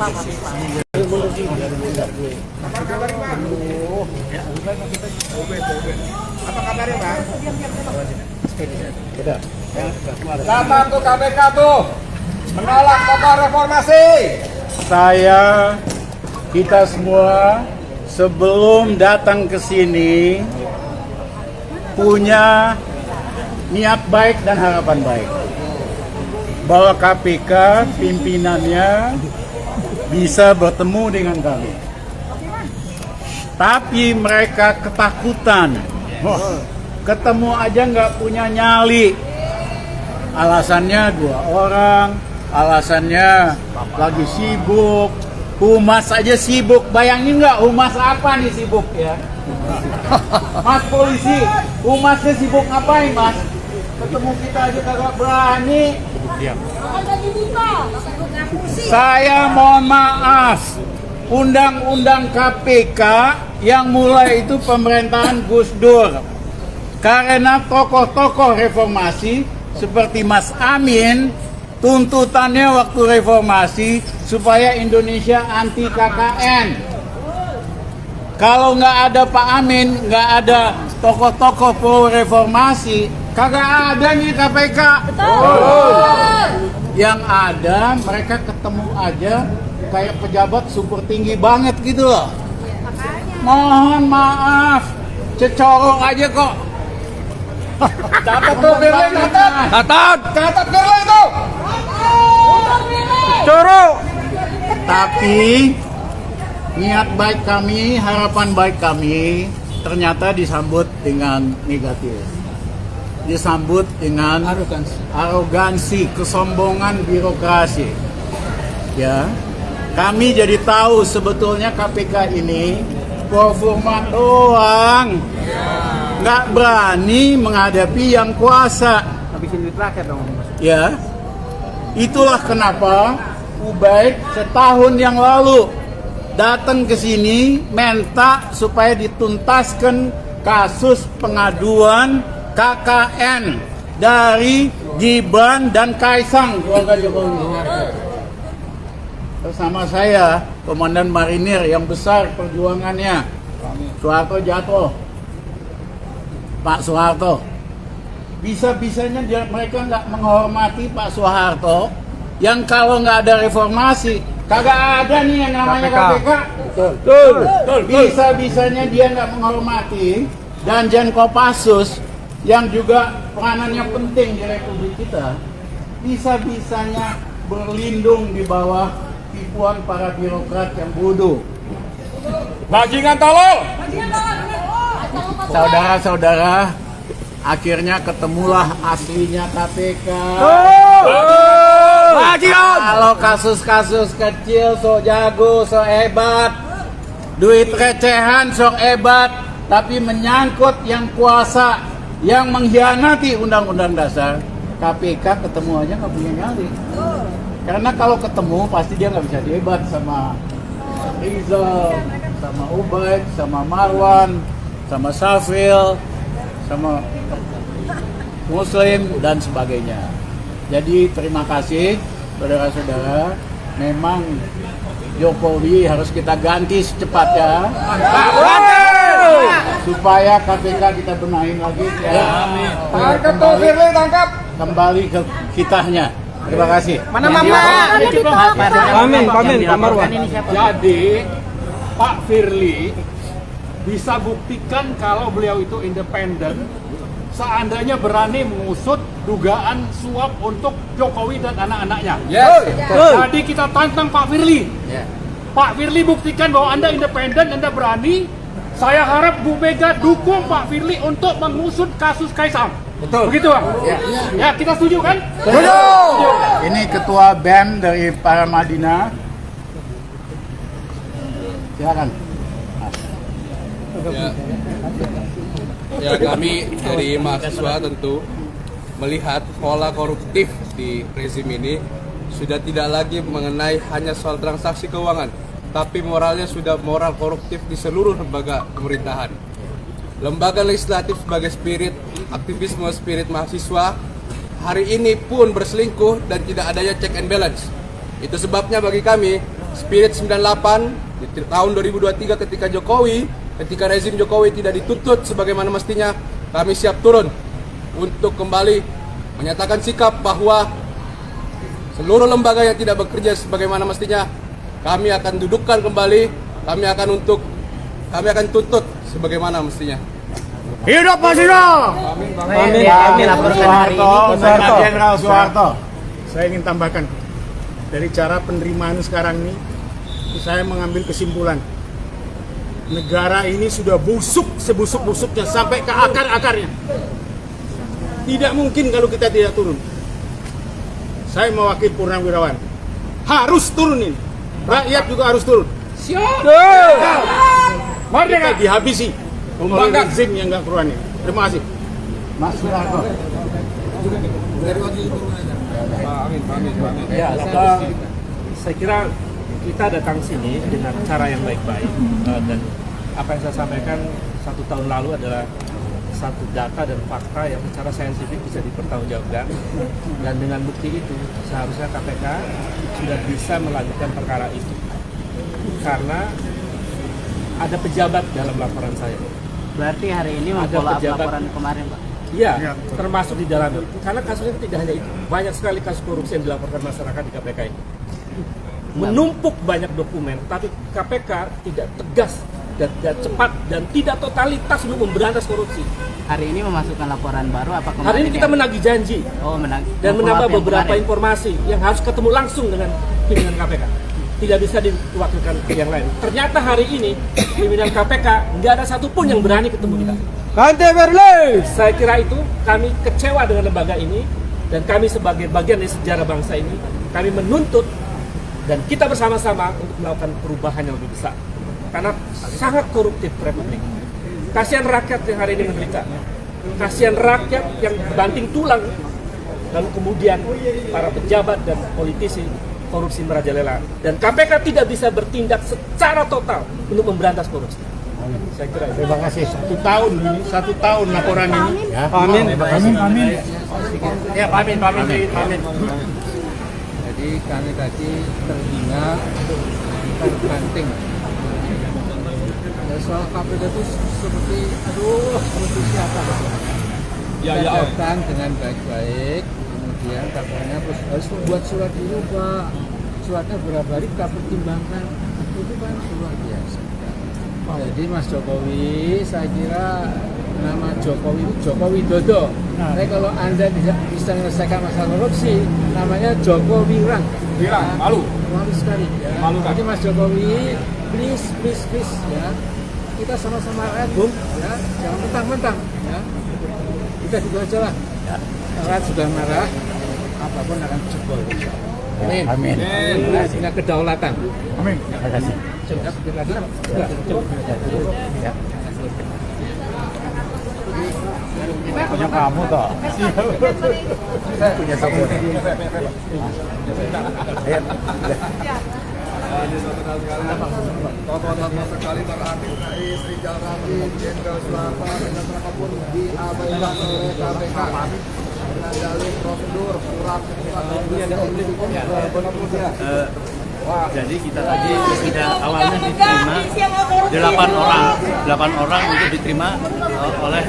Apa kabarnya, Bang? Kata tuh KPK tuh menolak tokoh reformasi. Kita semua sebelum datang ke sini punya niat baik dan harapan baik bahwa KPK pimpinannya bisa bertemu dengan kami. Tapi mereka ketakutan. Ketemu aja nggak punya nyali. Alasannya 2 orang, alasannya lagi sibuk. Humas aja sibuk. Bayangin nggak humas apa nih sibuk ya? Mas polisi, humasnya sibuk ngapain, Mas? Ketemu kita aja kagak berani. Saya mohon maaf, undang-undang KPK yang mulai itu pemerintahan Gus Dur. Karena tokoh-tokoh reformasi seperti Mas Amin, tuntutannya waktu reformasi supaya Indonesia anti KKN. Kalau nggak ada Pak Amin, nggak ada tokoh-tokoh pro reformasi, kagak ada nih KPK. Betul. Yang ada mereka ketemu aja kayak pejabat super tinggi banget gitu loh. Mohon maaf, cecorok aja kok. Catat tuh, Firly, catat Firly itu. Cecorok. Tapi niat baik kami, harapan baik kami ternyata disambut dengan negatif. Disambut dengan arogansi, kesombongan birokrasi. Ya, kami jadi tahu sebetulnya KPK ini performa doang, nggak berani menghadapi yang kuasa. Habisin duit rakyat dong. Ya, itulah kenapa Ubaid setahun yang lalu datang ke sini minta supaya dituntaskan kasus pengaduan KKN dari Gibran dan Kaisang keluarga Jokowi. Bersama saya, Komandan Marinir yang besar perjuangannya, Soeharto jatuh, Pak Soeharto. Bisa-bisanya mereka nggak menghormati Pak Soeharto, yang kalau nggak ada reformasi, kagak ada nih yang namanya KPK. Betul. Bisa-bisanya dia nggak menghormati Danjen Kopassus, yang juga peranannya penting di Republik kita, bisa-bisanya berlindung di bawah tipuan para birokrat yang bodoh. Bajingan tolol. Saudara-saudara, akhirnya ketemulah aslinya KPK. Kalau kasus-kasus kecil sok jago, sok hebat, duit recehan sok hebat, tapi menyangkut yang kuasa, yang mengkhianati Undang-Undang Dasar, KPK ketemu aja nggak punya nyali. Karena kalau ketemu pasti dia nggak bisa debat sama Rizal, sama Ubaid, sama Marwan, sama Safil, sama Muslim dan sebagainya. Jadi terima kasih saudara-saudara. Memang Jokowi harus kita ganti secepatnya. Supaya KPK kita benahin lagi ya. Tangkap tuh Firly, tangkap. Kembali ke kitanya. Terima kasih. Mana Mama? Amin, Pak Marwan. Jadi Pak Firly bisa buktikan kalau beliau itu independen seandainya berani mengusut dugaan suap untuk Jokowi dan anak-anaknya. Jadi kita tantang Pak Firly. Pak Firly buktikan bahwa Anda independen, Anda berani. Saya harap Bu Mega dukung Pak Firly untuk mengusut kasus Kaisang. Betul. Begitu, Bang? Ya, kita setuju kan? Setuju. Ini ketua BEM dari Paramadina. Silakan. Ya, kami dari mahasiswa tentu melihat pola koruptif di rezim ini sudah tidak lagi mengenai hanya soal transaksi keuangan, tapi moralnya sudah moral koruptif di seluruh lembaga pemerintahan. Lembaga legislatif sebagai spirit aktivisme, spirit mahasiswa hari ini pun berselingkuh dan tidak adanya check and balance. Itu sebabnya bagi kami spirit 98 di tahun 2023 ketika rezim Jokowi tidak dituntut sebagaimana mestinya, kami siap turun untuk kembali menyatakan sikap bahwa seluruh lembaga yang tidak bekerja sebagaimana mestinya kami akan dudukkan kembali, kami akan tuntut sebagaimana mestinya. Hidup Pak Sino! Amin. Laporkan hari ini Pak Jenderal Soeharto. Saya ingin tambahkan, dari cara penerimaan sekarang ini, saya mengambil kesimpulan. Negara ini sudah busuk sebusuk-busuknya sampai ke akar-akarnya. Tidak mungkin kalau kita tidak turun. Saya mewakili Purnawirawan. Harus turun ini. Rakyat juga harus turun. Kita dihabisi oleh rezim yang nggak keruan ini. Terima kasih. Mas Soeharto. Ya, saya kira kita datang sini dengan cara yang baik-baik, dan apa yang saya sampaikan 1 tahun lalu adalah satu data dan fakta yang secara saintifik bisa dipertanggungjawabkan, dan dengan bukti itu seharusnya KPK sudah bisa melanjutkan perkara itu karena ada pejabat dalam laporan saya. Berarti hari ini Ada memfollow up pejabat. laporan kemarin, Pak. Iya, termasuk di dalamnya. Karena kasusnya tidak hanya itu, banyak sekali kasus korupsi yang dilaporkan masyarakat di KPK ini. Menumpuk banyak dokumen, tapi KPK tidak tegas dan tidak cepat dan tidak totalitas untuk memberantas korupsi. Hari ini memasukkan laporan baru apa kemarin? Hari ini kita menagih janji Oh, dan menambah yang beberapa kemarin. informasi yang harus ketemu langsung dengan pimpinan KPK. Tidak bisa diwakilkan ke yang lain. Ternyata hari ini pimpinan KPK nggak ada satupun yang berani ketemu kita. Saya kira itu kami kecewa dengan lembaga ini, dan kami sebagai bagian dari sejarah bangsa ini, kami menuntut dan kita bersama-sama untuk melakukan perubahan yang lebih besar. Karena sangat koruptif Republik. Kasihan rakyat yang hari ini menderita. Kasihan rakyat yang banting tulang. Lalu kemudian para pejabat dan politisi korupsi merajalela. Dan KPK tidak bisa bertindak secara total untuk memberantas korupsi. Saya kira itu. Terima kasih. 1 tahun laporan ini. Ya. Amin. Ya, pamit. Jadi kami tadi terhina, terbanting. Soal KPK itu seperti, seperti siapa? Datang dengan baik-baik, kemudian katanya harus membuat surat dulu, Pak. Suratnya berapa hari kita pertimbangkan, itu kan luar biasa. Jadi Mas Jokowi, saya kira nama Jokowi itu Joko Widodo. Tapi kalau Anda tidak bisa menyelesaikan masalah korupsi, namanya Joko Wirang. malu. Malu sekali ya. Malu, kan? Jadi Mas Jokowi, please ya. Kita sama-sama rakyat, Bung, ya. Jangan mentang-mentang ya. Kita gitu aja lah. Rakyat sudah marah, apapun akan jebol. Amin. Sehingga kedaulatan. Amin. Terima kasih. Punya kamu toh. Punya kamu. Tokoh-tokoh sekali berarti Rais Rijal Ramli, Jenderal Soeharto, dan apapun diabaikan oleh KPK dengan dalih prosedur surat Jadi kita tadi sudah awalnya diterima 8 orang untuk diterima oleh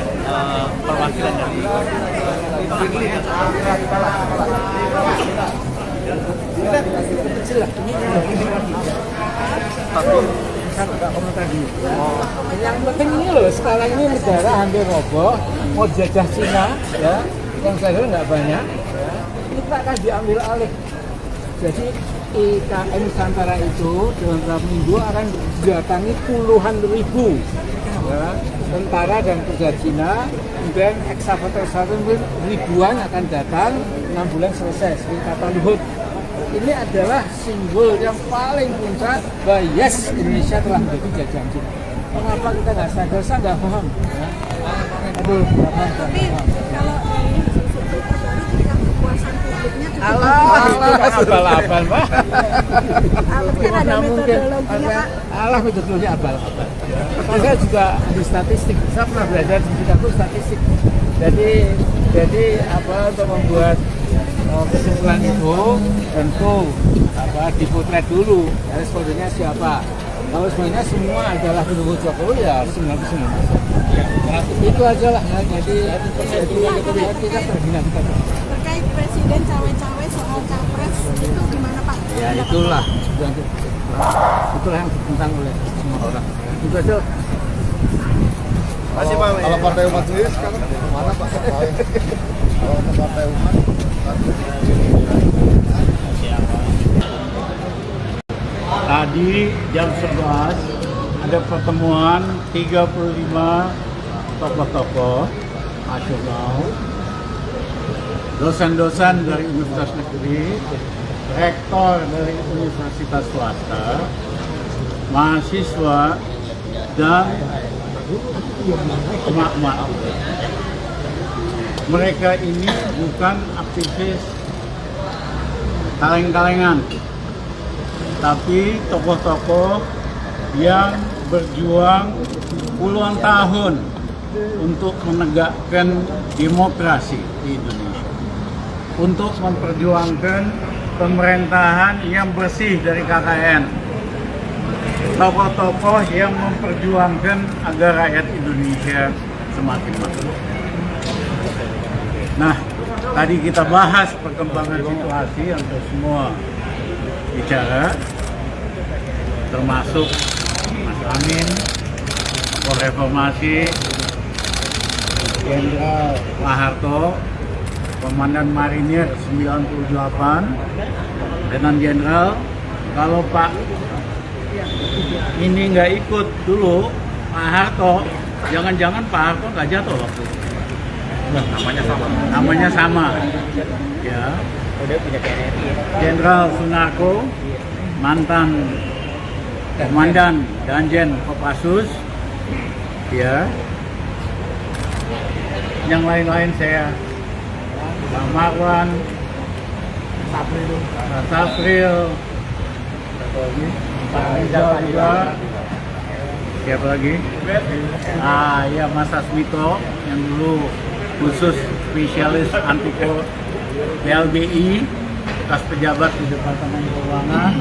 perwakilan dari Firly. Yang penting ini loh, sekarang ini negara hampir roboh, mau jajah Cina, ya, yang saya kira nggak banyak, ya, kita akan diambil alih. Jadi IKN Nusantara itu dalam beberapa minggu akan didatangi puluhan ribu, ya, tentara dan pekerja Cina, kemudian ekskavator ribuan akan datang, 6 bulan selesai, seperti kata Luhut. Ini adalah simbol yang paling puncak bahwa yes, Indonesia telah menjadi jajahan Cina. Mengapa kita nggak sadar? Saya nggak paham. Ya. Aduh, nggak paham. Abal-abal, Pak. Gimana mungkin? Allah metodologi abal-abal. Saya juga di statistik. Saya pernah belajar di Chicago statistik. Jadi Jadi untuk membuat kesimpulan itu tentu dipotret dulu respondennya siapa. Kalau sebenarnya semua adalah pendukung Jokowi ya 99%. Itu aja lah. Jadi kita terhina kita. Terkait presiden cawe-cawe soal capres itu gimana Pak? Ya itulah yang ditentang oleh semua orang. Itu aja. Masih Pak. Kalau Partai Umat sendiri sekarang mana Pak? Kalau Partai Umat tadi jam 11 ada pertemuan 35 tokoh-tokoh nasional, dosen-dosen dari universitas negeri, rektor dari universitas swasta, mahasiswa, dan emak-emak. Mereka ini bukan aktivis kaleng-kalengan, tapi tokoh-tokoh yang berjuang puluhan tahun untuk menegakkan demokrasi di Indonesia, untuk memperjuangkan pemerintahan yang bersih dari KKN, tokoh-tokoh yang memperjuangkan agar rakyat Indonesia semakin makmur. Nah, tadi kita bahas perkembangan situasi yang semua bicara, termasuk Mas Amin, Tokoh Reformasi, Jenderal Pak Harto, Komandan Marinir 98, Letnan Jenderal. Kalau Pak ini nggak ikut dulu, Pak Harto, jangan-jangan Pak Harto nggak jatuh waktu itu. Namanya sama. Ya. Jenderal Sunarko, mantan Komandan Danjen Kopassus, ya. Yang lain-lain saya, Bang Marwan, Safril, Pak Rizal juga, siapa lagi? Ya Mas Asmito yang dulu khusus spesialis antiko PLBI, bekas pejabat di Departemen Keuangan,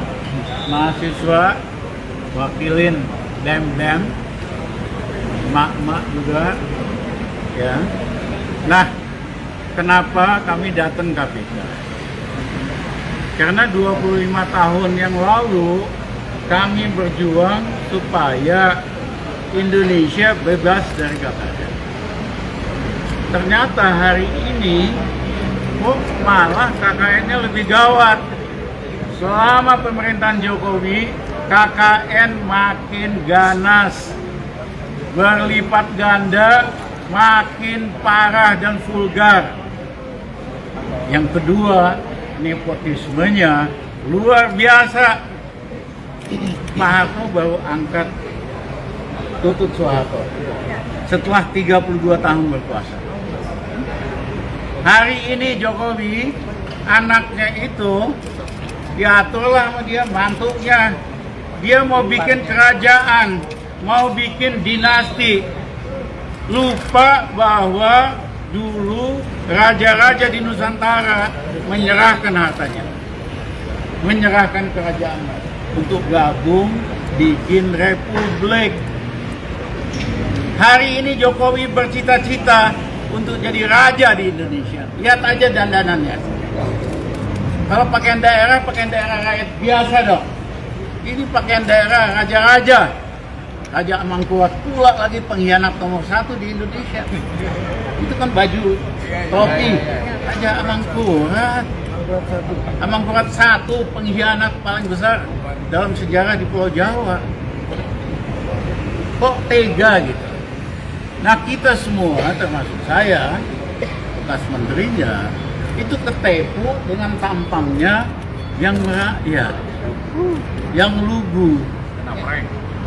mahasiswa, wakilin BEM, emak-emak juga, ya. Nah, kenapa kami datang KPK? Karena 25 tahun yang lalu kami berjuang supaya Indonesia bebas dari KKN. Ternyata hari ini malah KKN-nya lebih gawat. Selama pemerintahan Jokowi, KKN makin ganas, berlipat ganda, makin parah dan vulgar. Yang kedua, nepotismenya luar biasa. Pak Harto baru angkat Tutut Soeharto setelah 32 tahun berkuasa. Hari ini Jokowi, anaknya itu diaturlah sama dia, mantunya. Dia mau bikin kerajaan, mau bikin dinasti. Lupa bahwa dulu raja-raja di Nusantara menyerahkan hartanya, menyerahkan kerajaan untuk gabung bikin republik. Hari ini Jokowi bercita-cita untuk jadi raja di Indonesia. Lihat aja dandanannya. Kalau pakaian daerah rakyat biasa dong. Ini pakaian daerah raja-raja. Raja Amangkurat pula lagi pengkhianat nomor 1 di Indonesia. Itu kan baju topi Raja Amangkurat. Amangkurat 1 pengkhianat paling besar dalam sejarah di Pulau Jawa. Kok tega gitu? Nah, kita semua, termasuk saya, bekas menterinya, itu ketipu dengan tampangnya yang merakyat, yang lugu.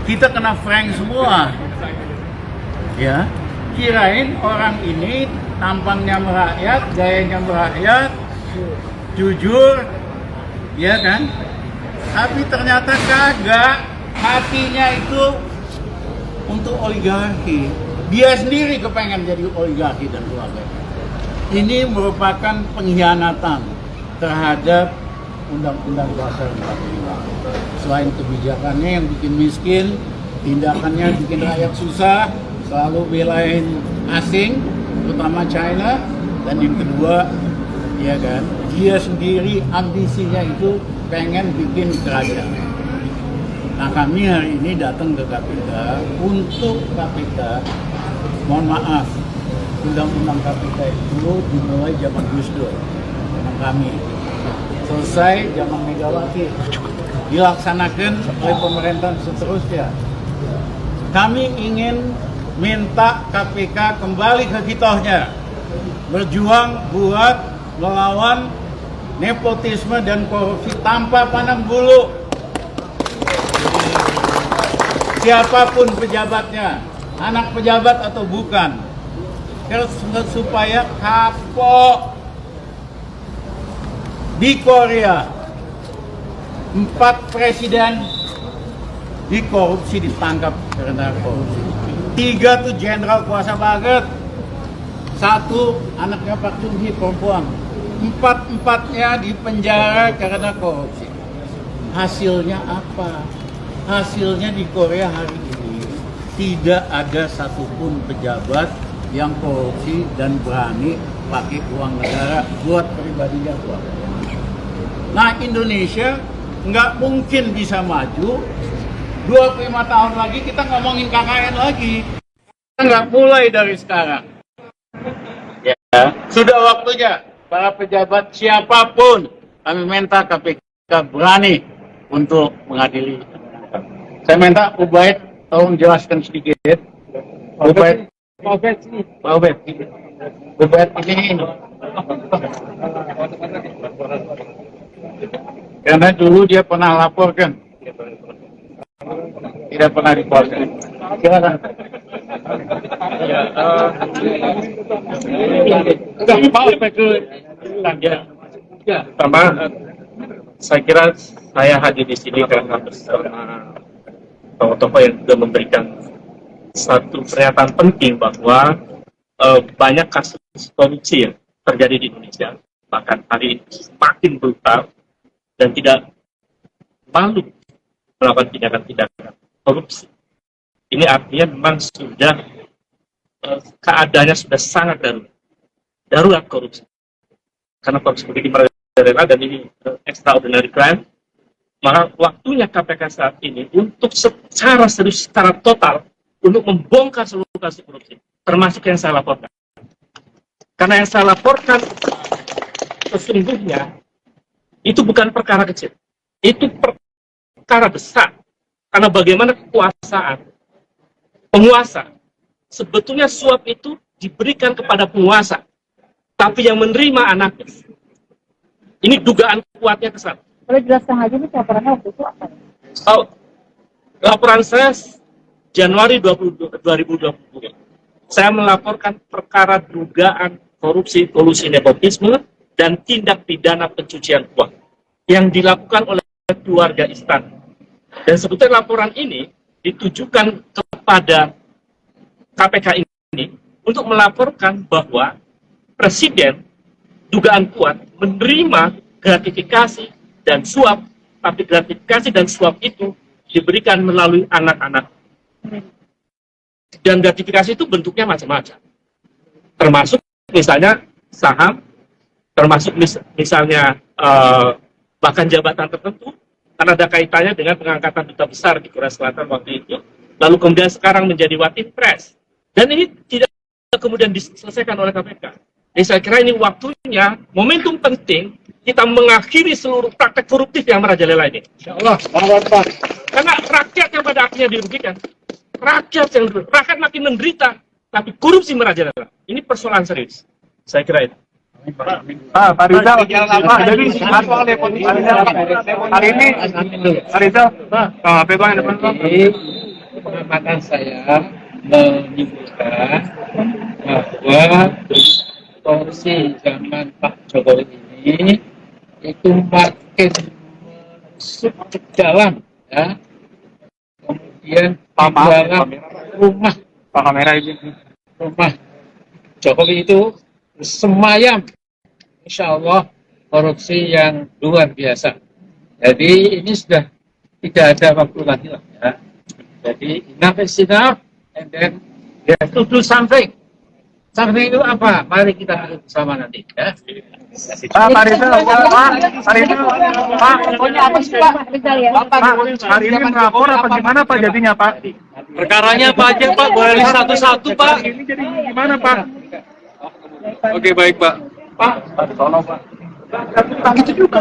Kita kena prank semua, ya. Kirain orang ini tampangnya merakyat, gayanya merakyat, jujur, ya kan? Tapi ternyata kagak, hatinya itu untuk oligarki. Dia sendiri kepengen jadi oligarki dan keluarga. Ini merupakan pengkhianatan terhadap Undang-Undang Dasar 45. Selain kebijakannya yang bikin miskin, tindakannya bikin rakyat susah, selalu belain asing, terutama China, dan yang kedua, ya kan, dia sendiri ambisinya itu pengen bikin kerajaan. Nah, kami hari ini datang ke KPK untuk KPK, mohon maaf, Undang-Undang KPK itu dimulai zaman Gus Dur, zaman kami. Selesai zaman Megawati, dilaksanakan oleh pemerintahan seterusnya. Kami ingin minta KPK kembali ke kitohnya, berjuang buat melawan nepotisme dan korupsi tanpa pandang bulu. Siapapun pejabatnya, anak pejabat atau bukan, supaya kapok. Di Korea 4 presiden dikorupsi, ditangkap karena korupsi. 3 tuh jenderal kuasa banget, 1 anaknya Pak Chung Hee perempuan, 4-empatnya di penjara karena korupsi. Hasilnya apa? Hasilnya di Korea hari ini tidak ada satupun pejabat yang korupsi dan berani pakai uang negara buat pribadinya buat. Nah, Indonesia nggak mungkin bisa maju 25 tahun lagi kita ngomongin KKN lagi. Kita nggak mulai dari sekarang. Ya, sudah waktunya para pejabat siapapun kami minta KPK berani untuk mengadili. Saya minta Ubaid tolong jelaskan sedikit. Ubaid ini. Karena dulu dia pernah laporkan, tidak pernah diproses. Silakan. Pertama, saya kira saya hadir di sini karena bersama tokoh-tokoh yang juga memberikan satu pernyataan penting bahwa banyak kasus korupsi yang terjadi di Indonesia, bahkan hari ini semakin brutal dan tidak malu melakukan tindakan-tindakan korupsi. Ini artinya memang sudah keadaannya sudah sangat darurat korupsi. Karena korupsi begitu merajalela dan ini extraordinary crime, maka waktunya KPK saat ini untuk secara serius, secara total untuk membongkar seluruh kasus korupsi, termasuk yang saya laporkan. Karena yang saya laporkan sesungguhnya itu bukan perkara kecil, itu perkara besar. Karena bagaimana kekuasaan penguasa, sebetulnya suap itu diberikan kepada penguasa, tapi yang menerima anaknya. Ini dugaan kuatnya ke sana. Boleh jelaskan aja nih laporannya waktu itu apa? Oh, laporan saya Januari 2020. Saya melaporkan perkara dugaan korupsi, kolusi, nepotisme, dan tindak pidana pencucian uang yang dilakukan oleh keluarga istana. Dan sebetulnya laporan ini ditujukan kepada KPK ini untuk melaporkan bahwa Presiden dugaan kuat menerima gratifikasi dan suap, tapi gratifikasi dan suap itu diberikan melalui anak-anak. Dan gratifikasi itu bentuknya macam-macam. Termasuk misalnya saham, termasuk misalnya bahkan jabatan tertentu, karena ada kaitannya dengan pengangkatan duta besar di Korea Selatan waktu itu, lalu kemudian sekarang menjadi Watinpres. Dan ini tidak kemudian diselesaikan oleh KPK. Jadi saya kira ini waktunya, momentum penting, kita mengakhiri seluruh praktek koruptif yang merajalela ini. Insyaallah. Karena rakyat yang pada akhirnya dirugikan. Rakyat makin menderita, tapi korupsi merajalela. Ini persoalan serius. Saya kira itu. Pak Rizal, jadi apa hari ini? Pak Rizal, pegang yang depan. Pengamatan saya menyebutkan bahwa korupsi zaman Pak Jokowi ini itu makin masuk ke dalam, ya. Kemudian di dalam rumah Jokowi itu semayam, insya Allah korupsi yang luar biasa. Jadi ini sudah tidak ada waktu lagi lah ya. Jadi enough is enough, and then we have to do something. Something itu apa? Mari kita lihat bersama nanti ya. Pak, hari ini melapor apa gimana Pak jadinya Pak? Perkaranya apa aja Pak? Boleh satu-satu Pak. Ini jadi gimana Pak? Oke, baik Pak. Tolong Pak. Gitu juga.